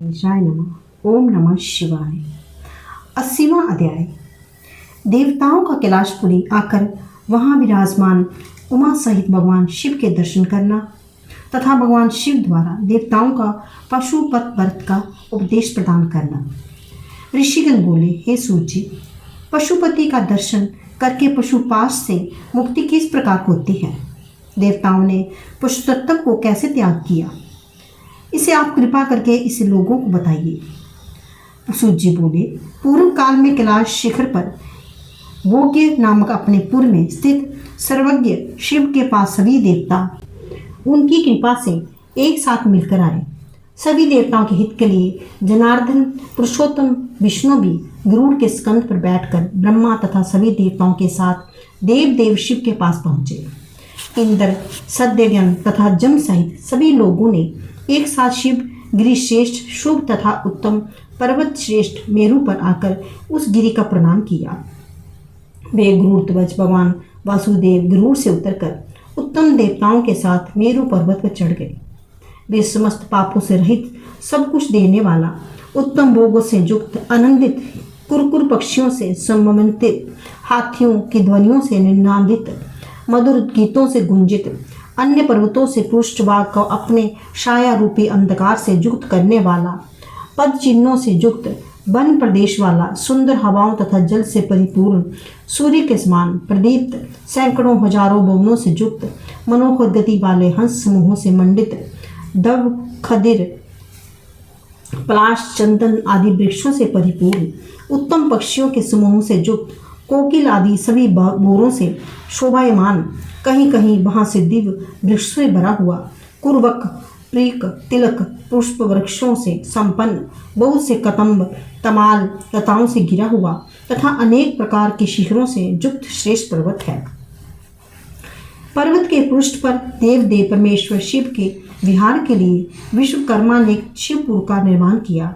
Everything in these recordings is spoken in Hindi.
गणेशाय नमः। ओम नमः शिवाय। 80वां अध्याय। देवताओं का कैलाशपुरी आकर वहां विराजमान उमा सहित भगवान शिव के दर्शन करना तथा भगवान शिव द्वारा देवताओं का पशुपत व्रत का उपदेश प्रदान करना। ऋषिगण बोले, हे सूर्य जी, पशुपति का दर्शन करके पशुपाश से मुक्ति किस प्रकार होती है? देवताओं ने पशु तत्व को कैसे त्याग किया, इसे आप कृपा करके इसे लोगों को बताइए। सूर्य जी बोले, पूर्व काल में कैलाश शिखर पर भोग्य नामक अपने पुर में स्थित सर्वज्ञ शिव के पास सभी देवता उनकी कृपा से एक साथ मिलकर आए। सभी देवताओं के हित के लिए जनार्दन पुरुषोत्तम विष्णु भी गरुड़ के स्कंद पर बैठकर ब्रह्मा तथा सभी देवताओं के साथ देव शिव के पास पहुंचे। इंद्र, सत्यगण तथा जम सहित सभी लोगों ने एक साथ शिव गिरि श्रेष्ठ शुभ तथा उत्तम पर्वत श्रेष्ठ मेरु पर आकर उस गिरि का प्रणाम किया। वे गरुड़ध्वज भगवान वासुदेव गरुड़ से उतरकर उत्तम देवताओं के साथ मेरु पर्वत पर चढ़ गए। वे समस्त पापों से रहित सब कुछ देने वाला, उत्तम भोगों से युक्त, आनंदित, कुरकुर पक्षियों से सम्मोहित, हाथियों की ध्वनियों से निनादित, मधुर गीतों से गुंजित, अन्य पर्वतों से पृष्ठभाग को अपने छाया रूपी अंधकार से युक्त करने वाला, पद चिन्हों से युक्त, वन प्रदेश वाला, सुंदर हवाओं तथा जल से परिपूर्ण, सूर्य के समान प्रदीप्त, सैकड़ों हजारों भवनों से युक्त, मनोहर गति वाले हंस समूहों से मंडित, दव, खदिर, पलाश, चंदन आदि वृक्षों से परिपूर्ण, उत्तम पक्षियों के समूहों से युक्त, कोकिल आदि सभी बोरों से शोभायमान, कहीं कहीं वहां से दिव्य वृक्ष से भरा हुआ, कुरवक, प्रीक, तिलक, पुष्प वृक्षों से संपन्न, बहुत से कदम्ब, तमाल, लताओं से घिरा हुआ तथा अनेक प्रकार के शिखरों से युक्त श्रेष्ठ पर्वत है। पर्वत के पृष्ठ पर देव परमेश्वर शिव के विहार के लिए विश्वकर्मा ने शिवपुर का निर्माण किया।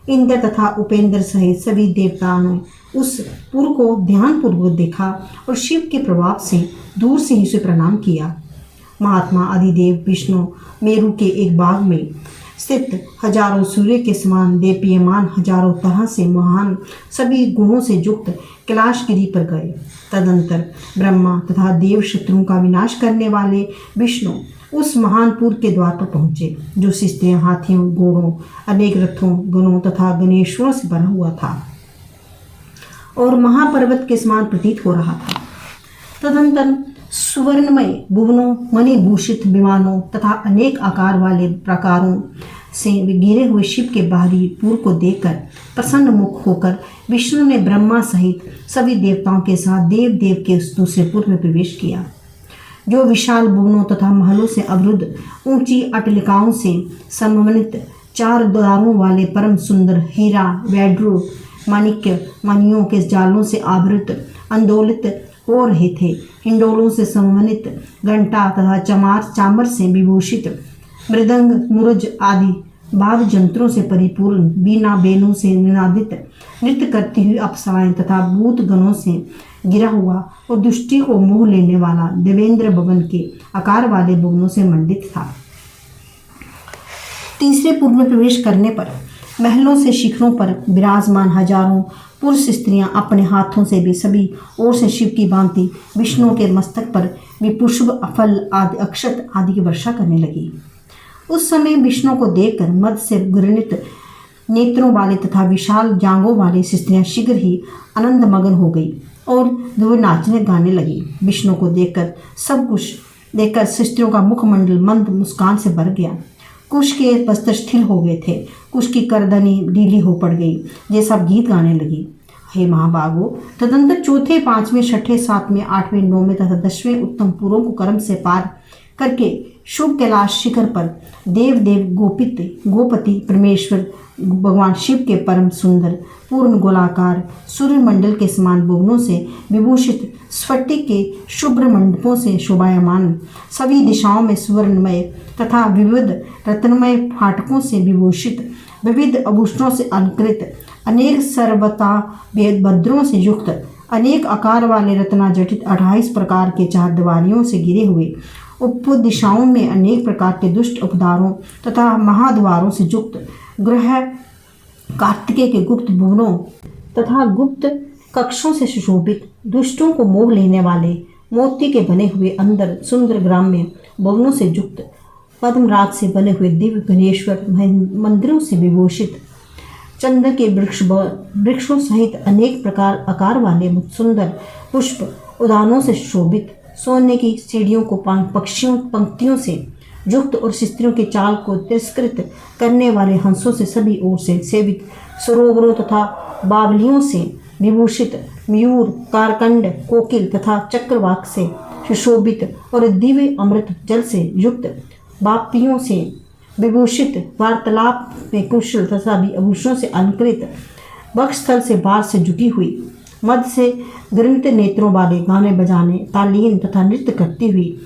इंद्र तथा उपेंद्र सहित सभी देवताओं ने उस पुर को ध्यानपूर्वक देखा और शिव के प्रभाव से दूर से ही उसे प्रणाम किया। महात्मा आदिदेव विष्णु मेरु के एक बाग में स्थित हजारों सूर्य के समान देदीप्यमान हजारों तरह से महान सभी गुणों से युक्त कैलाशगिरी पर गए। तदंतर ब्रह्मा तथा देव शत्रुओं का विनाश करने वाले विष्णु उस महानपुर के द्वार पर पहुंचे, जो स्त्रियों, हाथियों, घोड़ों, अनेक रथों, गणों तथा गणेशों से भरा हुआ था और महापर्वत के समान प्रतीत हो रहा था। तदंतर सुवर्णमय भुवनों, मणिभूषित विमानों तथा अनेक आकार वाले प्राकारों से घिरे हुए शिव के बाहरी पुर को देखकर प्रसन्न मुख होकर विष्णु ने ब्रह्मा सहित सभी देवताओं के साथ देव के उस दूसरे पुर में प्रवेश किया, जो विशाल भुवनों तथा महलों से अवरुद्ध, ऊंची अटलिकाओं से समन्वित, 4 द्वारों वाले परम सुंदर, हीरा, वैडूर्य, माणिक्य, मणियों के जालों से आवृत, आंदोलित हो रहे थे। हिंडोलों से समन्वित, घंटा तथा चामर से विभूषित, मृदंग, मुरज आदि वाद्य यंत्रों से परिपूर्ण, बीना बेनों से निनादित, नृत्य करती हुई अप्सराएं तथा भूत गणों से गिरा हुआ और दृष्टि को मोह लेने वाला देवेंद्र भवन के आकार वाले भवनों से मंडित था। तीसरे पुर में प्रवेश करने पर महलों से शिखरों पर विराजमान हजारों पुरुष स्त्रियां अपने हाथों से भी सभी ओर से शिव की भांति विष्णु के मस्तक पर विपुष्प, फल आदि, अक्षत आदि की वर्षा करने लगी। उस समय विष्णु को देखकर मद से घृणित नेत्रों वाले तथा विशाल जांघों वाली स्त्रियां शीघ्र ही आनंद मगन हो गई और वे नाचने गाने लगी। विष्णु को सब कुछ देखकर स्त्रियों का मुखमंडल मंद मुस्कान से भर गया। कुछ के वस्त्र शिथिल हो गए थे, कुछ की करदनी ढीली हो पड़ गई। ये सब गीत गाने लगी। हे महाबागो, तदंतर चौथे, 5वें, 6ठे, 7वें, 8वें, 9वें तथा 10वें उत्तम पुरों को कर्म से पार करके शुभ कैलाश शिखर पर देव गोपति परमेश्वर भगवान शिव के परम सुंदर पूर्ण गोलाकार सूर्यमंडल के समान भुवनों से विभूषित, स्फटिक के शुभ्र मंडपों से शोभायमान, सभी दिशाओं में सुवर्णमय तथा विविध रत्नमय फाटकों से विभूषित, विविध आभूषणों से अलंकृत, अनेक सर्वता भद्रों से युक्त, अनेक आकार वाले रत्नाजटित 28 प्रकार के चारदीवारियों से घिरे हुए, उप दिशाओं में अनेक प्रकार के दुष्ट उपद्वारों तथा महाद्वारों से युक्त ग्रह कार्तिकेय के गुप्त भुवनों तथा गुप्त कक्षों से सुशोभित, दुष्टों को मोह लेने वाले मोती के बने हुए अंदर सुंदर ग्राम्य भवनों से युक्त, पद्मराज से बने हुए दिव्य गणेश्वर मंदिरों से विभूषित, चंद्र के वृक्षों सहित अनेक प्रकार आकार वाले सुंदर पुष्प उद्यानों से शोभित, सोने की सीढ़ियों को पक्षियों पंक्तियों से युक्त और स्त्रियों के चाल को तिरस्कृत करने वाले हंसों से सभी ओर से सेवित, सरोवरों तथा बावलियों से विभूषित, मयूर, कारकंड, कोकिल तथा चक्रवाक से सुशोभित और दिव्य अमृत जल से युक्त, बापियों से विभूषित, वार्तालाप में कुशल तथा भी आभूषणों से अलंकृत, वक्षस्थल से बार से जुटी हुई, मध्य से घृणित नेत्रों वाले गाने बजाने, तालीन तथा नृत्य करती हुई,